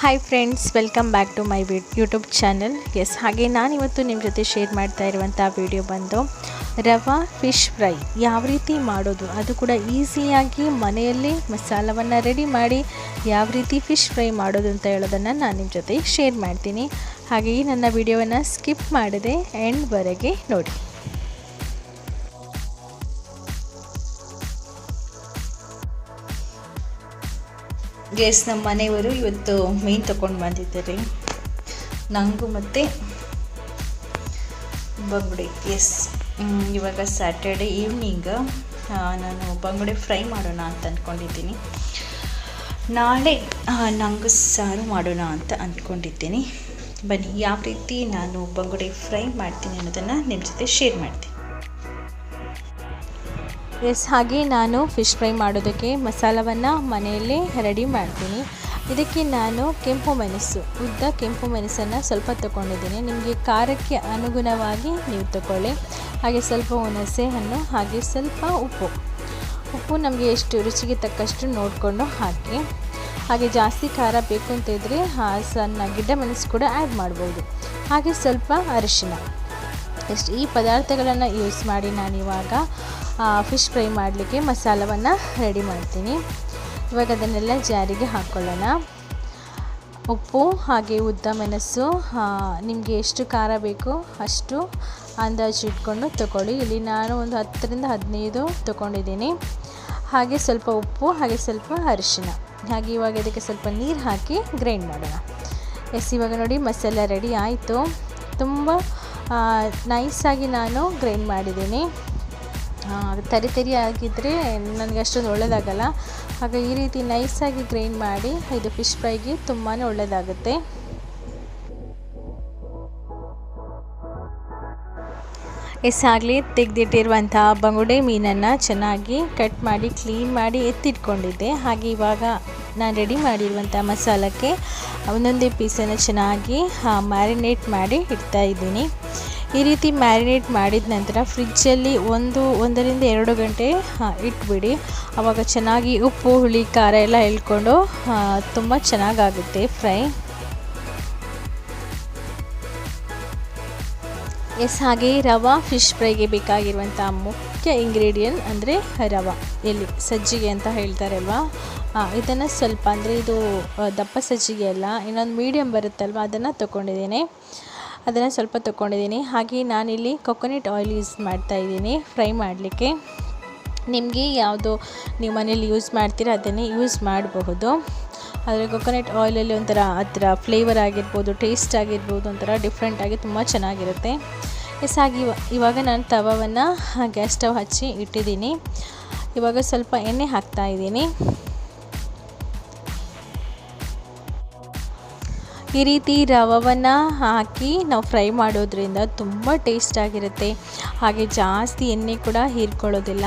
Hi friends, welcome back to my YouTube channel. ಹಾಗೆ ನಾನಿವತ್ತು ನಿಮ್ಮ ಜೊತೆ ಶೇರ್ ಮಾಡ್ತಾ ಇರುವಂಥ ವಿಡಿಯೋ ಬಂದು ರವಾ ಫಿಶ್ ಫ್ರೈ ಯಾವ ರೀತಿ ಮಾಡೋದು, ಅದು ಕೂಡ ಈಸಿಯಾಗಿ ಮನೆಯಲ್ಲೇ ಮಸಾಲವನ್ನು ರೆಡಿ ಮಾಡಿ ಯಾವ ರೀತಿ ಫಿಶ್ ಫ್ರೈ ಮಾಡೋದು ಅಂತ ಹೇಳೋದನ್ನು ನಾನು ನಿಮ್ಮ ಜೊತೆ ಶೇರ್ ಮಾಡ್ತೀನಿ. ಹಾಗೆ ಈ ನನ್ನ ವಿಡಿಯೋವನ್ನು ಸ್ಕಿಪ್ ಮಾಡದೆ ಎಂಡ್ವರೆಗೆ ನೋಡಿ. ನಮ್ಮ ಮನೆಯವರು ಇವತ್ತು ಮೀನು ತೊಗೊಂಡು ಬಂದಿದ್ದಾರೆ ನನಗೂ ಮತ್ತು ಬಂಗುಡೆ. ಇವಾಗ ಸ್ಯಾಟರ್ಡೆ ಈವ್ನಿಂಗ್ ನಾನು ಬಂಗುಡೆ ಫ್ರೈ ಮಾಡೋಣ ಅಂತ ಅಂದ್ಕೊಂಡಿದ್ದೀನಿ. ನಾಳೆ ನಂಗೆ ಸಾರು ಮಾಡೋಣ ಅಂತ ಅಂದ್ಕೊಂಡಿದ್ದೀನಿ. ಬನ್ನಿ ಯಾವ ರೀತಿ ನಾನು ಬಂಗುಡೆ ಫ್ರೈ ಮಾಡ್ತೀನಿ ಅನ್ನೋದನ್ನು ನಿಮ್ಮ ಜೊತೆ ಶೇರ್ ಮಾಡ್ತೀನಿ. ಹಾಗೆ ನಾನು ಫಿಶ್ ಫ್ರೈ ಮಾಡೋದಕ್ಕೆ ಮಸಾಲವನ್ನು ಮನೆಯಲ್ಲೇ ರೆಡಿ ಮಾಡ್ತೀನಿ. ಇದಕ್ಕೆ ನಾನು ಕೆಂಪು ಮೆಣಸು, ಉದ್ದ ಕೆಂಪು ಮೆಣಸನ್ನು ಸ್ವಲ್ಪ ತೊಗೊಂಡಿದ್ದೀನಿ. ನಿಮಗೆ ಖಾರಕ್ಕೆ ಅನುಗುಣವಾಗಿ ನೀವು ತಗೊಳ್ಳಿ. ಹಾಗೆ ಸ್ವಲ್ಪ ಹುಣಸೆ ಹಣ್ಣು, ಹಾಗೆ ಸ್ವಲ್ಪ ಉಪ್ಪು ನಮಗೆ ಎಷ್ಟು ರುಚಿಗೆ ತಕ್ಕಷ್ಟು ನೋಡಿಕೊಂಡು ಹಾಕಿ. ಹಾಗೆ ಜಾಸ್ತಿ ಖಾರ ಬೇಕು ಅಂತ ಇದ್ದರೆ ಸಣ್ಣ ಗಿಡ್ಡ ಮೆಣಸು ಕೂಡ ಆ್ಯಡ್ ಮಾಡ್ಬೋದು. ಹಾಗೆ ಸ್ವಲ್ಪ ಅರಿಶಿನ. ಈ ಪದಾರ್ಥಗಳನ್ನು ಯೂಸ್ ಮಾಡಿ ನಾನಿವಾಗ ಫಿಶ್ ಫ್ರೈ ಮಾಡಲಿಕ್ಕೆ ಮಸಾಲವನ್ನು ರೆಡಿ ಮಾಡ್ತೀನಿ. ಇವಾಗ ಅದನ್ನೆಲ್ಲ ಜಾರಿಗೆ ಹಾಕ್ಕೊಳ್ಳೋಣ. ಉಪ್ಪು ಹಾಗೆ ಉದ್ದ ಮೆಣಸು, ನಿಮಗೆ ಎಷ್ಟು ಖಾರ ಬೇಕು ಅಷ್ಟು ಅಂದಾಜು ಇಟ್ಕೊಂಡು ತಗೊಳ್ಳಿ. ಇಲ್ಲಿ ನಾನು ಒಂದು 10ರಿಂದ 15 ತೊಗೊಂಡಿದ್ದೀನಿ. ಹಾಗೆ ಸ್ವಲ್ಪ ಉಪ್ಪು, ಹಾಗೆ ಸ್ವಲ್ಪ ಅರಿಶಿನ. ಹಾಗೆ ಇವಾಗ ಇದಕ್ಕೆ ಸ್ವಲ್ಪ ನೀರು ಹಾಕಿ ಗ್ರೈಂಡ್ ಮಾಡೋಣ. ಇವಾಗ ನೋಡಿ ಮಸಾಲೆ ರೆಡಿ ಆಯಿತು. ತುಂಬ ನೈಸಾಗಿ ನಾನು ಗ್ರೈಂಡ್ ಮಾಡಿದ್ದೀನಿ. ತರಿ ಆಗಿದ್ದರೆ ನನಗೆ ಅಷ್ಟೊಂದು ಒಳ್ಳೆಯದಾಗಲ್ಲ. ಹಾಗೆ ಈ ರೀತಿ ನೈಸಾಗಿ ಗ್ರೈಂಡ್ ಮಾಡಿ ಇದು ಫಿಶ್ ಫ್ರೈಗೆ ತುಂಬಾ ಒಳ್ಳೆಯದಾಗುತ್ತೆ. ಆಗಲಿ ತೆಗೆದಿಟ್ಟಿರುವಂಥ ಬಂಗುಡೆ ಮೀನನ್ನು ಚೆನ್ನಾಗಿ ಕಟ್ ಮಾಡಿ ಕ್ಲೀನ್ ಮಾಡಿ ಎತ್ತಿಟ್ಕೊಂಡಿದ್ದೆ. ಹಾಗೆ ಇವಾಗ ನಾನು ರೆಡಿ ಮಾಡಿರುವಂಥ ಮಸಾಲಕ್ಕೆ ಒಂದೊಂದೇ ಪೀಸನ್ನು ಚೆನ್ನಾಗಿ ಮ್ಯಾರಿನೇಟ್ ಮಾಡಿ ಇಡ್ತಾ ಇದ್ದೀನಿ. ಈ ರೀತಿ ಮ್ಯಾರಿನೇಟ್ ಮಾಡಿದ ನಂತರ ಫ್ರಿಜ್ಜಲ್ಲಿ 1ರಿಂದ 2 ಗಂಟೆ ಇಟ್ಬಿಡಿ. ಆವಾಗ ಚೆನ್ನಾಗಿ ಉಪ್ಪು, ಹುಳಿ, ಖಾರ ಎಲ್ಲ ಎಳ್ಕೊಂಡು ತುಂಬ ಚೆನ್ನಾಗಾಗುತ್ತೆ ಫ್ರೈ. ಹಾಗೆ ರವಾ ಫಿಶ್ ಫ್ರೈಗೆ ಬೇಕಾಗಿರುವಂಥ ಮುಖ್ಯ ಇಂಗ್ರೀಡಿಯೆಂಟ್ ಅಂದರೆ ರವಾ, ಸಜ್ಜಿಗೆ ಅಂತ ಹೇಳ್ತಾರಲ್ವ, ಇದನ್ನು ಸ್ವಲ್ಪ, ಅಂದರೆ ಇದು ದಪ್ಪ ಸಜ್ಜಿಗೆ ಅಲ್ಲ, ಇನ್ನೊಂದು ಮೀಡಿಯಮ್ ಬರುತ್ತಲ್ವ, ಅದನ್ನು ಸ್ವಲ್ಪ ತೊಗೊಂಡಿದ್ದೀನಿ. ಹಾಗೆ ನಾನಿಲ್ಲಿ ಕೊಕೊನಟ್ ಆಯಿಲ್ ಯೂಸ್ ಮಾಡ್ತಾಯಿದ್ದೀನಿ ಫ್ರೈ ಮಾಡಲಿಕ್ಕೆ. ನಿಮಗೆ ಯಾವುದು ನೀವು ಮನೇಲಿ ಯೂಸ್ ಮಾಡ್ತೀರಾ ಅದನ್ನೇ ಯೂಸ್ ಮಾಡಬಹುದು. ಆದರೆ ಕೊಕೊನಟ್ ಆಯಿಲಲ್ಲಿ ಒಂಥರ ಅದರ ಫ್ಲೇವರ್ ಆಗಿರ್ಬೋದು, ಟೇಸ್ಟ್ ಆಗಿರ್ಬೋದು, ಒಂಥರ ಡಿಫ್ರೆಂಟಾಗಿ ತುಂಬ ಚೆನ್ನಾಗಿರುತ್ತೆ. ಹಾಗೆ ಇವಾಗ ನಾನು ತವವನ್ನು ಗ್ಯಾಸ್ ಸ್ಟವ್ ಹಚ್ಚಿ ಇಟ್ಟಿದ್ದೀನಿ. ಇವಾಗ ಸ್ವಲ್ಪ ಎಣ್ಣೆ ಹಾಕ್ತಾಯಿದ್ದೀನಿ. ಈ ರೀತಿ ರವವನ್ನು ಹಾಕಿ ನಾವು ಫ್ರೈ ಮಾಡೋದ್ರಿಂದ ತುಂಬ ಟೇಸ್ಟಾಗಿರುತ್ತೆ. ಹಾಗೆ ಜಾಸ್ತಿ ಎಣ್ಣೆ ಕೂಡ ಹೀರ್ಕೊಳ್ಳೋದಿಲ್ಲ.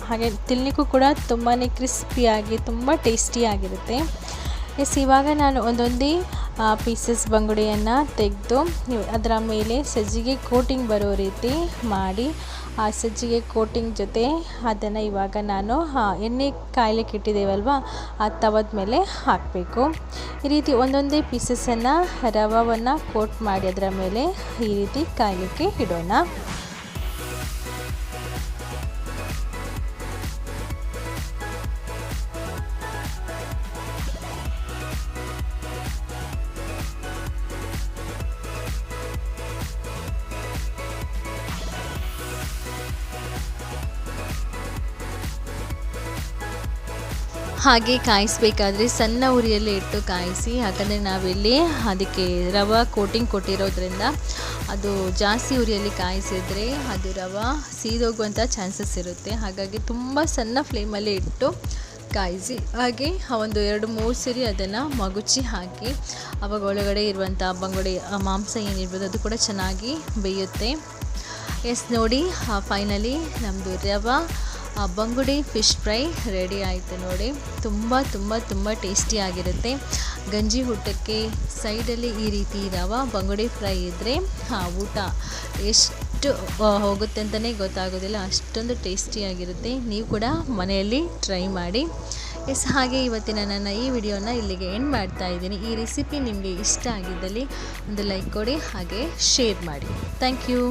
ಹಾಗೆ ತಿನ್ನಲಿಕ್ಕೂ ಕೂಡ ತುಂಬಾ ಕ್ರಿಸ್ಪಿಯಾಗಿ ತುಂಬ ಟೇಸ್ಟಿಯಾಗಿರುತ್ತೆ. ಇವಾಗ ನಾನು ಒಂದೊಂದೇ ಪೀಸಸ್ ಬಂಗುಡೆಯನ್ನು ತೆಗೆದು ಅದರ ಮೇಲೆ ಸಜ್ಜಿಗೆ ಕೋಟಿಂಗ್ ಬರೋ ರೀತಿ ಮಾಡಿ, ಆ ಸಜ್ಜಿಗೆ ಕೋಟಿಂಗ್ ಜೊತೆ ಅದನ್ನು ಇವಾಗ ನಾನು ಎಣ್ಣೆ ಕಾಯ್ಲಿಕ್ಕೆ ಇಟ್ಟಿದ್ದೇವಲ್ವ ಆ ತವದ ಮೇಲೆ ಹಾಕಬೇಕು. ಈ ರೀತಿ ಒಂದೊಂದೇ ಪೀಸಸನ್ನು ರವವನ್ನು ಕೋಟ್ ಮಾಡಿ ಅದರ ಮೇಲೆ ಈ ರೀತಿ ಕಾಯ್ಲಿಕ್ಕೆ ಇಡೋಣ. ಹಾಗೆ ಕಾಯಿಸಬೇಕಾದ್ರೆ ಸಣ್ಣ ಉರಿಯಲ್ಲಿ ಇಟ್ಟು ಕಾಯಿಸಿ. ಯಾಕಂದರೆ ನಾವಿಲ್ಲಿ ಅದಕ್ಕೆ ರವಾ ಕೋಟಿಂಗ್ ಕೊಟ್ಟಿರೋದ್ರಿಂದ ಅದು ಜಾಸ್ತಿ ಉರಿಯಲ್ಲಿ ಕಾಯಿಸಿದರೆ ಅದು ರವಾ ಸೀದೋಗುವಂಥ ಚಾನ್ಸಸ್ ಇರುತ್ತೆ. ಹಾಗಾಗಿ ತುಂಬ ಸಣ್ಣ ಫ್ಲೇಮಲ್ಲಿ ಇಟ್ಟು ಕಾಯಿಸಿ. ಹಾಗೆ ಒಂದು 2-3 ಸರಿ ಅದನ್ನು ಮಗುಚಿ ಹಾಕಿ, ಆವಾಗ ಒಳಗಡೆ ಇರುವಂಥ ಬಂಗುಡೆ ಮಾಂಸ ಏನಿರ್ಬೋದು ಅದು ಕೂಡ ಚೆನ್ನಾಗಿ ಬೇಯುತ್ತೆ. ನೋಡಿ, ಫೈನಲಿ ನಮ್ಮದು ರವಾ ಬಂಗುಡೆ ಫಿಶ್ ಫ್ರೈ ರೆಡಿ ಆಯಿತು ನೋಡಿ. ತುಂಬ ಟೇಸ್ಟಿಯಾಗಿರುತ್ತೆ. ಗಂಜಿ ಊಟಕ್ಕೆ ಸೈಡಲ್ಲಿ ಈ ರೀತಿ ರವಾ ಬಂಗುಡೆ ಫ್ರೈ ಇದ್ದರೆ ಊಟ ಎಷ್ಟು ಹೋಗುತ್ತೆ ಅಂತಲೇ ಗೊತ್ತಾಗೋದಿಲ್ಲ, ಅಷ್ಟೊಂದು ಟೇಸ್ಟಿಯಾಗಿರುತ್ತೆ. ನೀವು ಕೂಡ ಮನೆಯಲ್ಲಿ ಟ್ರೈ ಮಾಡಿ. ಹಾಗೆ ಇವತ್ತಿನ ನನ್ನ ಈ ವಿಡಿಯೋನ ಇಲ್ಲಿಗೆ ಎಂಡ್ ಮಾಡ್ತಾ ಇದ್ದೀನಿ. ಈ ರೆಸಿಪಿ ನಿಮಗೆ ಇಷ್ಟ ಆಗಿದ್ದಲ್ಲಿ ಒಂದು ಲೈಕ್ ಕೊಡಿ, ಹಾಗೆ ಶೇರ್ ಮಾಡಿ. Thank you.